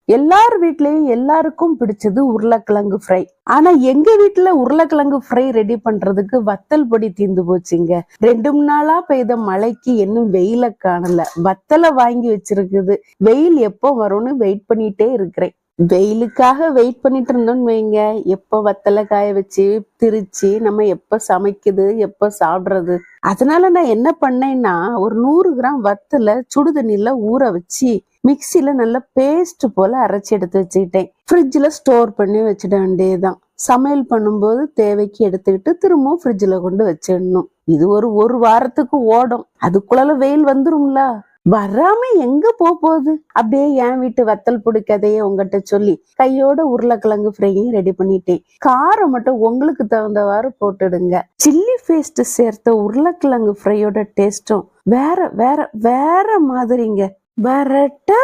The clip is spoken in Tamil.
எல்லார் வீட்லயும் எல்லாருக்கும் பிடிச்சது உருளைக்கிழங்கு ஃப்ரை. ஆனா எங்க வீட்டுல உருளைக்கிழங்கு ஃப்ரை ரெடி பண்றதுக்கு வத்தல் பொடி தீந்து போச்சுங்க. 2 நாளா பெய்த மழைக்கு இன்னும் வெயில காணல. வத்தலை வாங்கி வச்சிருக்குது. வெயில் எப்போ வரும்னு வெயிட் பண்ணிட்டே இருக்கிறேன். வெயிலுக்காக வெயிட் பண்ணிட்டு இருந்தோம்னு வைங்க, எப்ப வத்தலை காய வச்சு திரிச்சு நம்ம எப்ப சமைக்குது எப்ப சாப்பிடுறது. அதனால நான் என்ன பண்ணேன்னா, ஒரு 100 கிராம் வத்தலை சுடுதண்ணில ஊற வச்சு மிக்சியில நல்ல பேஸ்ட் போல அரைச்சி எடுத்து வச்சுக்கிட்டேன். ஃப்ரிட்ஜ்ல ஸ்டோர் பண்ணி வச்சிட வேண்டியதுதான். சமையல் பண்ணும்போது தேவைக்கு எடுத்துக்கிட்டு திரும்பவும் ஃப்ரிட்ஜ்ல கொண்டு வச்சிடணும். இது ஒரு வாரத்துக்கு ஓடும். அதுக்குள்ள வெயில் வந்துரும்ல. வராம எங்க போகுது. அப்படியே என் வீட்டு வத்தல் பொடி கதையை உங்ககிட்ட சொல்லி கையோட உருளைக்கிழங்கு ஃப்ரையும் ரெடி பண்ணிட்டேன். காரம் மட்டும் உங்களுக்கு தகுந்தவாறு போட்டுடுங்க. சில்லி பேஸ்ட் சேர்த்த உருளைக்கிழங்கு ஃப்ரையோட டேஸ்டும் வேற வேற வேற மாதிரிங்க. வரட்டா.